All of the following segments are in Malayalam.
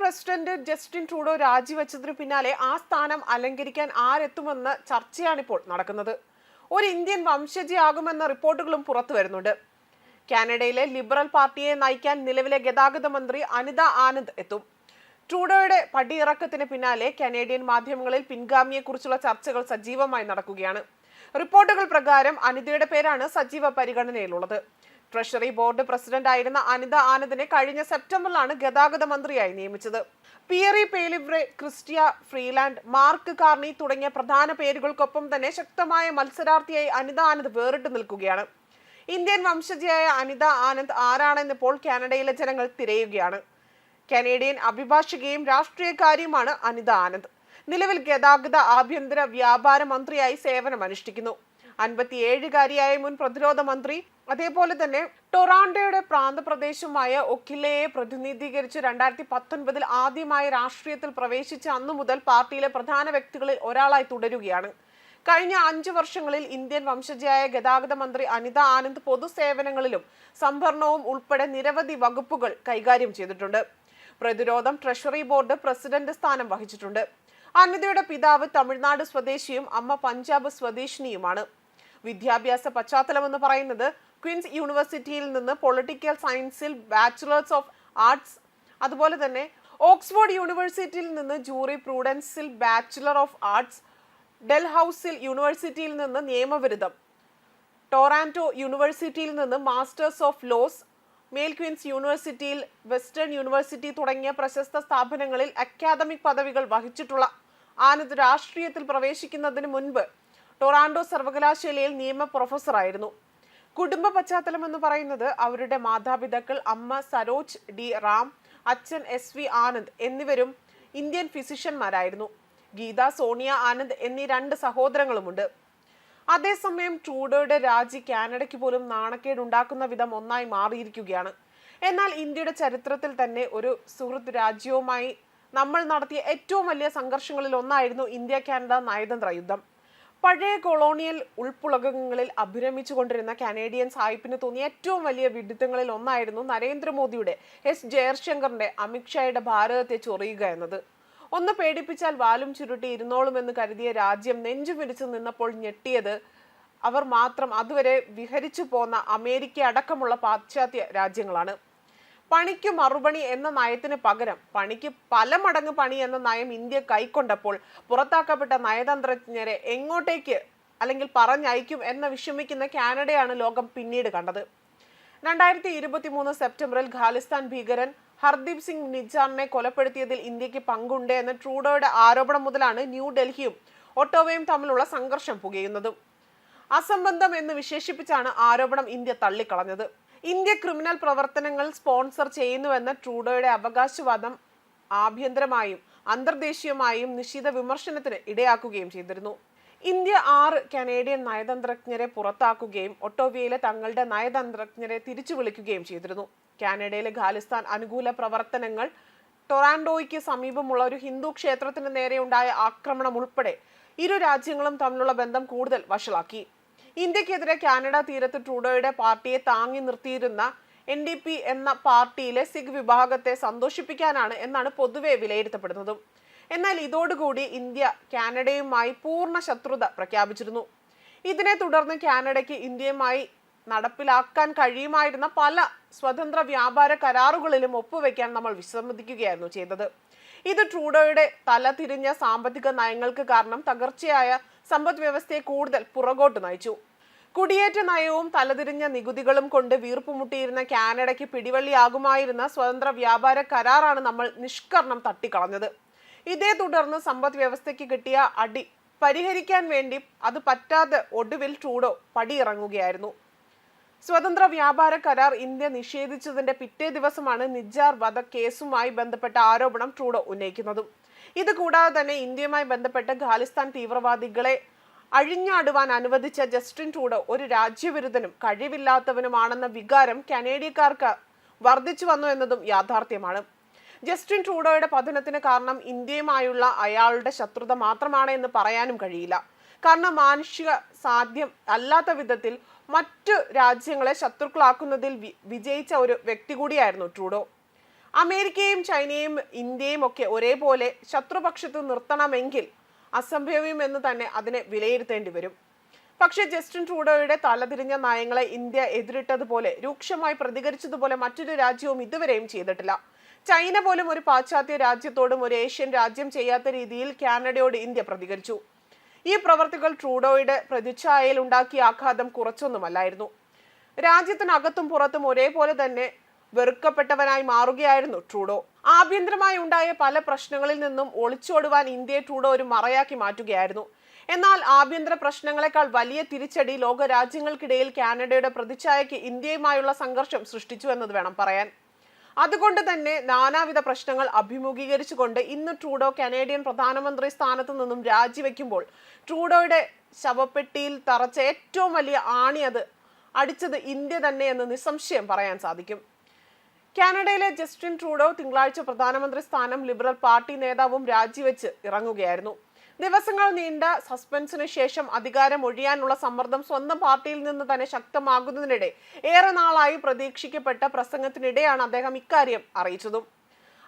പ്രസിഡന്റ് ജസ്റ്റിൻ ട്രൂഡോ രാജിവെച്ചതിന് പിന്നാലെ ആ സ്ഥാനം അലങ്കരിക്കാൻ ആരെത്തുമെന്ന ചർച്ചയാണിപ്പോൾ നടക്കുന്നത്. ഒരു ഇന്ത്യൻ വംശജയാകുമെന്ന റിപ്പോർട്ടുകളും പുറത്തു വരുന്നുണ്ട്. കാനഡയിലെ ലിബറൽ പാർട്ടിയെ നയിക്കാൻ നിലവിലെ ഗതാഗത മന്ത്രി അനിത ആനന്ദ് എത്തും. ട്രൂഡോയുടെ പടിയിറക്കത്തിന് പിന്നാലെ കനേഡിയൻ മാധ്യമങ്ങളിൽ പിൻഗാമിയെക്കുറിച്ചുള്ള ചർച്ചകൾ സജീവമായി നടക്കുകയാണ്. റിപ്പോർട്ടുകൾ പ്രകാരം അനിതയുടെ പേരാണ് സജീവ പരിഗണനയിലുള്ളത്. ട്രഷറി ബോർഡ് പ്രസിഡന്റ് ആയിരുന്ന അനിത ആനന്ദിനെ കഴിഞ്ഞ സെപ്റ്റംബറിലാണ് ഗതാഗത മന്ത്രിയായി നിയമിച്ചത്. Pierre Poilievre, Chrystia Freeland, Mark Carney തുടങ്ങിയ പ്രധാന പേരുകൾക്കൊപ്പം തന്നെ ശക്തമായ മത്സരാർത്ഥിയായി അനിത ആനന്ദ് വേറിട്ട് നിൽക്കുകയാണ്. ഇന്ത്യൻ വംശജയായ അനിത ആനന്ദ് ആരാണെന്നിപ്പോൾ കാനഡയിലെ ജനങ്ങൾ തിരയുകയാണ്. കനേഡിയൻ അഭിഭാഷകയും രാഷ്ട്രീയക്കാരിയുമാണ് അനിത ആനന്ദ്. നിലവിൽ ഗതാഗത ആഭ്യന്തര വ്യാപാര മന്ത്രിയായി സേവനമനുഷ്ഠിക്കുന്നു. 57-കാരിയായ മുൻ പ്രതിരോധ മന്ത്രി, അതേപോലെ തന്നെ ടൊറാൻഡോയുടെ പ്രാന്തപ്രദേശമായ ഒക്കിലയെ പ്രതിനിധീകരിച്ച് 2019 ആദ്യമായി രാഷ്ട്രീയത്തിൽ പ്രവേശിച്ച അന്നു മുതൽ പാർട്ടിയിലെ പ്രധാന വ്യക്തികളിൽ ഒരാളായി തുടരുകയാണ്. കഴിഞ്ഞ 5 വർഷങ്ങളിൽ ഇന്ത്യൻ വംശജയായ ഗതാഗത മന്ത്രി അനിത ആനന്ദ് പൊതുസേവനങ്ങളിലും സംഭരണവും ഉൾപ്പെടെ നിരവധി വകുപ്പുകൾ കൈകാര്യം ചെയ്തിട്ടുണ്ട്. പ്രതിരോധം, ട്രഷറി ബോർഡ് പ്രസിഡന്റ് സ്ഥാനം വഹിച്ചിട്ടുണ്ട്. അനിതയുടെ പിതാവ് തമിഴ്നാട് സ്വദേശിയും അമ്മ പഞ്ചാബ് സ്വദേശിനിയുമാണ്. വിദ്യാഭ്യാസ പശ്ചാത്തലമെന്ന് പറയുന്നത് ക്വീൻസ് യൂണിവേഴ്സിറ്റിയിൽ നിന്ന് പൊളിറ്റിക്കൽ സയൻസിൽ ബാച്ചിലേഴ്സ് ഓഫ് ആർട്സ്, അതുപോലെ തന്നെ ഓക്സ്ഫോർഡ് യൂണിവേഴ്സിറ്റിയിൽ നിന്ന് ജൂറി പ്രൂഡൻസിൽ ബാച്ചിലർ ഓഫ് ആർട്സ്, ഡെൽഹൌസിൽ യൂണിവേഴ്സിറ്റിയിൽ നിന്ന് നിയമബിരുദം, ടൊറാൻഡോ യൂണിവേഴ്സിറ്റിയിൽ നിന്ന് മാസ്റ്റേഴ്സ് ഓഫ് ലോസ്, മേൽ ക്വീൻസ് യൂണിവേഴ്സിറ്റിയിൽ, വെസ്റ്റേൺ യൂണിവേഴ്സിറ്റി തുടങ്ങിയ പ്രശസ്ത സ്ഥാപനങ്ങളിൽ അക്കാദമിക് പദവികൾ വഹിച്ചിട്ടുള്ള ആനന്ദ് രാഷ്ട്രീയത്തിൽ പ്രവേശിക്കുന്നതിന് മുൻപ് ടൊറാൻഡോ സർവകലാശാലയിൽ നിയമ പ്രൊഫസറായിരുന്നു. കുടുംബ പശ്ചാത്തലം എന്ന് പറയുന്നത് അവരുടെ മാതാപിതാക്കൾ അമ്മ സരോജ് ഡി റാം, അച്ഛൻ SV ആനന്ദ് എന്നിവരും ഇന്ത്യൻ ഫിസിഷ്യന്മാരായിരുന്നു. ഗീത, സോണിയ ആനന്ദ് എന്നീ 2 സഹോദരങ്ങളുമുണ്ട്. അതേസമയം ട്രൂഡോയുടെ രാജി കാനഡയ്ക്ക് പോലും നാണക്കേടുണ്ടാക്കുന്ന വിധം ഒന്നായി മാറിയിരിക്കുകയാണ്. എന്നാൽ ഇന്ത്യയുടെ ചരിത്രത്തിൽ തന്നെ ഒരു സുഹൃത്ത് രാജ്യവുമായി നമ്മൾ നടത്തിയ ഏറ്റവും വലിയ സംഘർഷങ്ങളിൽ ഒന്നായിരുന്നു ഇന്ത്യ കാനഡ നയതന്ത്ര യുദ്ധം. പഴയ കൊളോണിയൽ ഉൾപ്പുളകങ്ങളിൽ അഭിരമിച്ചുകൊണ്ടിരുന്ന കനേഡിയൻ സായിപ്പിന് തോന്നിയ ഏറ്റവും വലിയ വിഡിത്തങ്ങളിൽ ഒന്നായിരുന്നു നരേന്ദ്രമോദിയുടെ, S ജയശങ്കറിന്റെ, അമിത്ഷായുടെ ഭാരതത്തെ ചൊറിയുക എന്നത്. ഒന്ന് പേടിപ്പിച്ചാൽ വാലും ചുരുട്ടി ഇരുന്നോളുമെന്ന് കരുതിയ രാജ്യം നെഞ്ചുമിരിച്ചു നിന്നപ്പോൾ ഞെട്ടിയത് അവർ മാത്രം അതുവരെ വിഹരിച്ചു പോന്ന അമേരിക്ക അടക്കമുള്ള പാശ്ചാത്യ രാജ്യങ്ങളാണ്. പണിക്ക് മറുപണി എന്ന നയത്തിന് പകരം പണിക്ക് പല മടങ്ങ് പണി എന്ന നയം ഇന്ത്യ കൈക്കൊണ്ടപ്പോൾ പുറത്താക്കപ്പെട്ട നയതന്ത്രജ്ഞരെ എങ്ങോട്ടേക്ക് അല്ലെങ്കിൽ പറഞ്ഞയക്കും എന്ന വിഷമിക്കുന്ന കാനഡയാണ് ലോകം പിന്നീട് കണ്ടത്. 2023 സെപ്റ്റംബറിൽ ഖാലിസ്ഥാൻ ഭീകരൻ ഹർദീപ് സിംഗ് നിജാറിനെ കൊലപ്പെടുത്തിയതിൽ ഇന്ത്യക്ക് പങ്കുണ്ട് എന്ന ട്രൂഡോയുടെ ആരോപണം മുതലാണ് ന്യൂഡൽഹിയും ഒട്ടോവയും തമ്മിലുള്ള സംഘർഷം പുകയുന്നതും. അസംബന്ധം എന്ന് വിശേഷിപ്പിച്ചാണ് ആരോപണം ഇന്ത്യ തള്ളിക്കളഞ്ഞത്. ഇന്ത്യ ക്രിമിനൽ പ്രവർത്തനങ്ങൾ സ്പോൺസർ ചെയ്യുന്നുവെന്ന ട്രൂഡോയുടെ അവകാശവാദം ആഭ്യന്തരമായും അന്തർദേശീയമായും നിശിത വിമർശനത്തിന് ഇടയാക്കുകയും ചെയ്തിരുന്നു. ഇന്ത്യ 6 കനേഡിയൻ നയതന്ത്രജ്ഞരെ പുറത്താക്കുകയും ഒട്ടോവയിലെ തങ്ങളുടെ നയതന്ത്രജ്ഞരെ തിരിച്ചു വിളിക്കുകയും ചെയ്തിരുന്നു. കാനഡയിലെ ഖാലിസ്ഥാൻ അനുകൂല പ്രവർത്തനങ്ങൾ, ടൊറാൻഡോയ്ക്ക് സമീപമുള്ള ഒരു ഹിന്ദു ക്ഷേത്രത്തിന് നേരെയുണ്ടായ ആക്രമണം ഉൾപ്പെടെ ഇരു രാജ്യങ്ങളും തമ്മിലുള്ള ബന്ധം കൂടുതൽ വഷളാക്കി. ഇന്ത്യക്കെതിരെ കാനഡ തീരത്ത് ട്രൂഡോയുടെ പാർട്ടിയെ താങ്ങി നിർത്തിയിരുന്ന NDP എന്ന പാർട്ടിയിലെ സിഖ് വിഭാഗത്തെ സന്തോഷിപ്പിക്കാനാണ് എന്നാണ് പൊതുവെ വിലയിരുത്തപ്പെടുന്നതും. എന്നാൽ ഇതോടുകൂടി ഇന്ത്യ കാനഡയുമായി പൂർണ്ണ ശത്രുത പ്രഖ്യാപിച്ചിരുന്നു. ഇതിനെ തുടർന്ന് കാനഡയ്ക്ക് ഇന്ത്യയുമായി നടപ്പിലാക്കാൻ കഴിയുമായിരുന്ന പല സ്വതന്ത്ര വ്യാപാര കരാറുകളിലും ഒപ്പുവെക്കാൻ നമ്മൾ വിസമ്മതിക്കുകയായിരുന്നു ചെയ്തത്. ഇത് ട്രൂഡോയുടെ തലതിരിഞ്ഞ സാമ്പത്തിക നയങ്ങൾക്ക് കാരണം തകർച്ചയായ സമ്പദ് വ്യവസ്ഥയെ കൂടുതൽ പുറകോട്ട് നയിച്ചു. കുടിയേറ്റ നയവും തലതിരിഞ്ഞ നികുതികളും കൊണ്ട് വീർപ്പുമുട്ടിയിരുന്ന കാനഡയ്ക്ക് പിടിവള്ളിയാകുമായിരുന്ന സ്വതന്ത്ര വ്യാപാര കരാറാണ് നമ്മൾ നിഷ്കർണം തട്ടിക്കളഞ്ഞത്. ഇതേ തുടർന്ന് സമ്പദ് വ്യവസ്ഥയ്ക്ക് കിട്ടിയ അടി പരിഹരിക്കാൻ വേണ്ടി അത് പറ്റാതെ ഒടുവിൽ ട്രൂഡോ പടിയിറങ്ങുകയായിരുന്നു. സ്വതന്ത്ര വ്യാപാര കരാർ ഇന്ത്യ നിഷേധിച്ചതിന്റെ പിറ്റേ ദിവസമാണ് നിജാർ വധക്കേസുമായി ബന്ധപ്പെട്ട ആരോപണം ട്രൂഡോ ഉന്നയിക്കുന്നതും. ഇത് കൂടാതെ തന്നെ ഇന്ത്യയുമായി ബന്ധപ്പെട്ട് ഖാലിസ്ഥാൻ തീവ്രവാദികളെ അഴിഞ്ഞാടുവാൻ അനുവദിച്ച ജസ്റ്റിൻ ട്രൂഡോ ഒരു രാജ്യവിരുദ്ധനും കഴിവില്ലാത്തവനുമാണെന്ന വികാരം കനേഡിയക്കാർക്ക് വർദ്ധിച്ചു വന്നു എന്നതും യാഥാർത്ഥ്യമാണ്. ജസ്റ്റിൻ ട്രൂഡോയുടെ പതനത്തിന് കാരണം ഇന്ത്യയുമായുള്ള അയാളുടെ ശത്രുത മാത്രമാണ് എന്ന് പറയാനും കഴിയില്ല. കാരണം മാനുഷിക സാധ്യം അല്ലാത്ത വിധത്തിൽ മറ്റു രാജ്യങ്ങളെ ശത്രുക്കളാക്കുന്നതിൽ വിജയിച്ച ഒരു വ്യക്തി കൂടിയായിരുന്നു ട്രൂഡോ. അമേരിക്കയും ചൈനയും ഇന്ത്യയും ഒക്കെ ഒരേപോലെ ശത്രുപക്ഷത്ത് നിർത്തണമെങ്കിൽ അസംഭവ്യം എന്ന് തന്നെ അതിനെ വിലയിരുത്തേണ്ടി വരും. പക്ഷേ ജസ്റ്റിൻ ട്രൂഡോയുടെ തലതിരിഞ്ഞ നയങ്ങളെ ഇന്ത്യ എതിരിട്ടതുപോലെ രൂക്ഷമായി പ്രതികരിച്ചതുപോലെ മറ്റൊരു രാജ്യവും ഇതുവരെയും ചെയ്തിട്ടില്ല. ചൈന പോലും ഒരു പാശ്ചാത്യ രാജ്യത്തോടും ഒരു ഏഷ്യൻ രാജ്യം ചെയ്യാത്ത രീതിയിൽ കാനഡയോട് ഇന്ത്യ പ്രതികരിച്ചു. ഈ പ്രവർത്തികൾ ട്രൂഡോയുടെ പ്രതിച്ഛായയിൽ ഉണ്ടാക്കിയ ആഘാതം കുറച്ചൊന്നുമല്ലായിരുന്നു. രാജ്യത്തിനകത്തും പുറത്തും ഒരേപോലെ തന്നെ വെറുക്കപ്പെട്ടവനായി മാറുകയായിരുന്നു ട്രൂഡോ. ആഭ്യന്തരമായി ഉണ്ടായ പല പ്രശ്നങ്ങളിൽ നിന്നും ഒളിച്ചോടുവാൻ ഇന്ത്യയെ ട്രൂഡോ ഒരു മറയാക്കി മാറ്റുകയായിരുന്നു. എന്നാൽ ആഭ്യന്തര പ്രശ്നങ്ങളെക്കാൾ വലിയ തിരിച്ചടി ലോക രാജ്യങ്ങൾക്കിടയിൽ കാനഡയുടെ പ്രതിച്ഛായയ്ക്ക് ഇന്ത്യയുമായുള്ള സംഘർഷം സൃഷ്ടിച്ചു എന്നത് വേണം പറയാൻ. അതുകൊണ്ട് തന്നെ നാനാവിധ പ്രശ്നങ്ങൾ അഭിമുഖീകരിച്ചുകൊണ്ട് ഇന്ന് ട്രൂഡോ കനേഡിയൻ പ്രധാനമന്ത്രി സ്ഥാനത്ത് നിന്നും രാജിവെക്കുമ്പോൾ ട്രൂഡോയുടെ ശവപ്പെട്ടിയിൽ തറച്ച ഏറ്റവും വലിയ ആണി അത് അടിച്ചത് ഇന്ത്യ തന്നെ എന്ന് നിസ്സംശയം പറയാൻ സാധിക്കും. കാനഡയിലെ ജസ്റ്റിൻ ട്രൂഡോ തിങ്കളാഴ്ച പ്രധാനമന്ത്രി സ്ഥാനം ലിബറൽ പാർട്ടി നേതാവും രാജിവെച്ച് ഇറങ്ങുകയായിരുന്നു. ദിവസങ്ങൾ നീണ്ട സസ്പെൻസിന് ശേഷം അധികാരം ഒഴിയാനുള്ള സമ്മർദ്ദം സ്വന്തം പാർട്ടിയിൽ നിന്ന് തന്നെ ശക്തമാകുന്നതിനിടെ ഏറെ നാളായി പ്രതീക്ഷിക്കപ്പെട്ട പ്രസംഗത്തിനിടെയാണ് അദ്ദേഹം ഇക്കാര്യം അറിയിച്ചതും.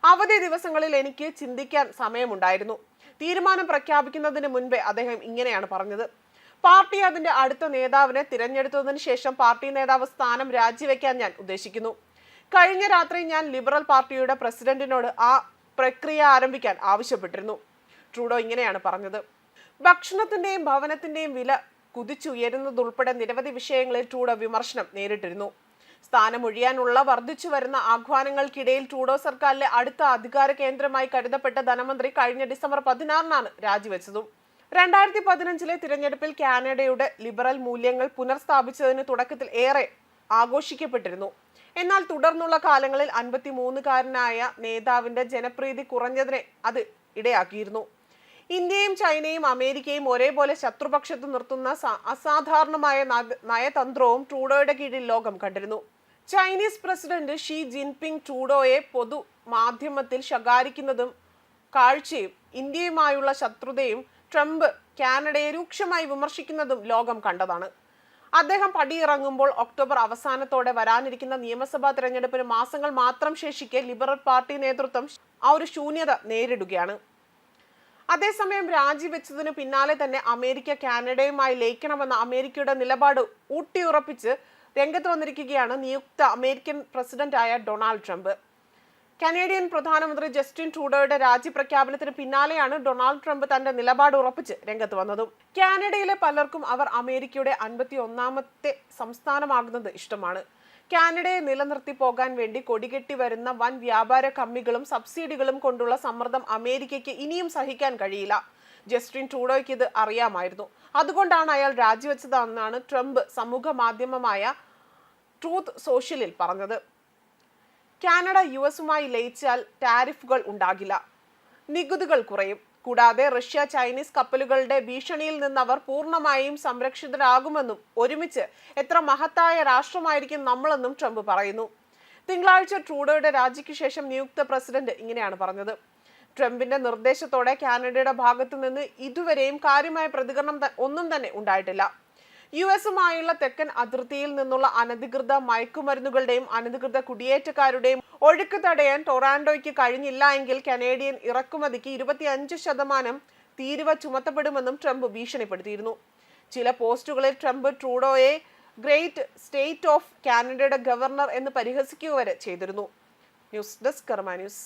അവധി ദിവസങ്ങളിൽ എനിക്ക് ചിന്തിക്കാൻ സമയമുണ്ടായിരുന്നു. തീരുമാനം പ്രഖ്യാപിക്കുന്നതിന് മുൻപേ അദ്ദേഹം ഇങ്ങനെയാണ് പറഞ്ഞത്. പാർട്ടി അതിന്റെ അടുത്ത നേതാവിനെ തിരഞ്ഞെടുത്തതിന് ശേഷം പാർട്ടി നേതാവ് സ്ഥാനം രാജിവെക്കാൻ ഞാൻ ഉദ്ദേശിക്കുന്നു. കഴിഞ്ഞ രാത്രി ഞാൻ ലിബറൽ പാർട്ടിയുടെ പ്രസിഡന്റിനോട് ആ പ്രക്രിയ ആരംഭിക്കാൻ ആവശ്യപ്പെട്ടിരുന്നു. ട്രൂഡോ ഇങ്ങനെയാണ് പറഞ്ഞത്. ഭക്ഷണത്തിന്റെയും ഭവനത്തിന്റെയും വില കുതിച്ചുയരുന്നതുൾപ്പെടെ നിരവധി വിഷയങ്ങളിൽ ട്രൂഡോ വിമർശനം നേരിട്ടിരുന്നു. സ്ഥാനമൊഴിയാനുള്ള വർദ്ധിച്ചു വരുന്ന ആഹ്വാനങ്ങൾക്കിടയിൽ ട്രൂഡോ സർക്കാരിലെ അടുത്ത അധികാര കേന്ദ്രമായി കരുതപ്പെട്ട ധനമന്ത്രി കഴിഞ്ഞ ഡിസംബർ 16 രാജിവെച്ചതും. 2015 തിരഞ്ഞെടുപ്പിൽ കാനഡയുടെ ലിബറൽ മൂല്യങ്ങൾ പുനഃസ്ഥാപിച്ചതിന് തുടക്കത്തിൽ ഏറെ ആഘോഷിക്കപ്പെട്ടിരുന്നു. എന്നാൽ തുടർന്നുള്ള കാലങ്ങളിൽ 53-കാരനായ നേതാവിന്റെ ജനപ്രീതി കുറഞ്ഞതിനെ അത് ഇടയാക്കിയിരുന്നു. ഇന്ത്യയും ചൈനയും അമേരിക്കയും ഒരേപോലെ ശത്രുപക്ഷത്ത് നിർത്തുന്ന അസാധാരണമായ നയതന്ത്രവും ട്രൂഡോയുടെ കീഴിൽ ലോകം കണ്ടിരുന്നു. ചൈനീസ് പ്രസിഡന്റ് ഷീ ജിൻപിങ് ട്രൂഡോയെ പൊതു മാധ്യമത്തിൽ ശകാരിക്കുന്നതും കാഴ്ചയും ഇന്ത്യയുമായുള്ള ശത്രുതയും ട്രംപ് കാനഡയെ രൂക്ഷമായി വിമർശിക്കുന്നതും ലോകം കണ്ടതാണ്. അദ്ദേഹം പടിയിറങ്ങുമ്പോൾ ഒക്ടോബർ അവസാനത്തോടെ വരാനിരിക്കുന്ന നിയമസഭാ തെരഞ്ഞെടുപ്പിന് മാസങ്ങൾ മാത്രം ശേഷിക്കെ ലിബറൽ പാർട്ടി നേതൃത്വം ആ ഒരു ശൂന്യത നേരിടുകയാണ്. അതേസമയം രാജിവെച്ചതിനു പിന്നാലെ തന്നെ അമേരിക്ക കാനഡയുമായി ലയിക്കണമെന്ന അമേരിക്കയുടെ നിലപാട് ഊട്ടിയുറപ്പിച്ച് രംഗത്ത് വന്നിരിക്കുകയാണ് നിയുക്ത അമേരിക്കൻ പ്രസിഡന്റായ ഡൊണാൾഡ് ട്രംപ്. കനേഡിയൻ പ്രധാനമന്ത്രി ജസ്റ്റിൻ ട്രൂഡോയുടെ രാജി പ്രഖ്യാപനത്തിന് പിന്നാലെയാണ് ഡൊണാൾഡ് ട്രംപ് തന്റെ നിലപാട് ഉറപ്പിച്ച് രംഗത്ത് വന്നതും. കാനഡയിലെ പലർക്കും അവർ അമേരിക്കയുടെ 51ാമത്തെ സംസ്ഥാനമാകുന്നത് ഇഷ്ടമാണ്. കാനഡയെ നിലനിർത്തി പോകാൻ വേണ്ടി കൊടികെട്ടി വരുന്ന വൻ വ്യാപാര കമ്മികളും സബ്സിഡികളും കൊണ്ടുള്ള സമ്മർദ്ദം അമേരിക്കയ്ക്ക് ഇനിയും സഹിക്കാൻ കഴിയില്ല. ജസ്റ്റിൻ ട്രൂഡോയ്ക്ക് ഇത് അറിയാമായിരുന്നു. അതുകൊണ്ടാണ് അയാൾ രാജിവെച്ചതെന്നാണ് ട്രംപ് സമൂഹ മാധ്യമമായ ട്രൂത്ത് സോഷ്യലിൽ പറഞ്ഞത്. കാനഡ US-ഉമായി ലയിച്ചാൽ ടാരിഫുകൾ ഉണ്ടാകില്ല, നികുതികൾ കുറയും. കൂടാതെ റഷ്യ ചൈനീസ് കപ്പലുകളുടെ ഭീഷണിയിൽ നിന്ന് അവർ പൂർണ്ണമായും സംരക്ഷിതരാകുമെന്നും ഒരുമിച്ച് എത്ര മഹത്തായ രാഷ്ട്രമായിരിക്കും നമ്മളെന്നും ട്രംപ് പറയുന്നു. തിങ്കളാഴ്ച ട്രൂഡോയുടെ രാജിക്ക് ശേഷം നിയുക്ത പ്രസിഡന്റ് ഇങ്ങനെയാണ് പറഞ്ഞത്. ട്രംപിന്റെ നിർദ്ദേശത്തോടെ കാനഡയുടെ ഭാഗത്തു നിന്ന് ഇതുവരെയും കാര്യമായ പ്രതികരണം ഒന്നും തന്നെ ഉണ്ടായിട്ടില്ല. US-ഉമായുള്ള തെക്കൻ അതിർത്തിയിൽ നിന്നുള്ള അനധികൃത മയക്കുമരുന്നുകളുടെയും അനധികൃത കുടിയേറ്റക്കാരുടെയും ഒഴുക്ക് തടയാൻ ടൊറാൻഡോയ്ക്ക് കഴിഞ്ഞില്ല എങ്കിൽ കനേഡിയൻ ഇറക്കുമതിക്ക് 25% തീരുവ ചുമത്തപ്പെടുമെന്നും ട്രംപ് ഭീഷണിപ്പെടുത്തിയിരുന്നു. ചില പോസ്റ്റുകളിൽ ട്രംപ് ട്രൂഡോയെ ഗ്രേറ്റ് സ്റ്റേറ്റ് ഓഫ് കാനഡയുടെ ഗവർണർ എന്ന് പരിഹസിക്കുക വരെ ചെയ്തിരുന്നു. ന്യൂസ് ഡെസ്ക് കർമ്മ ന്യൂസ്.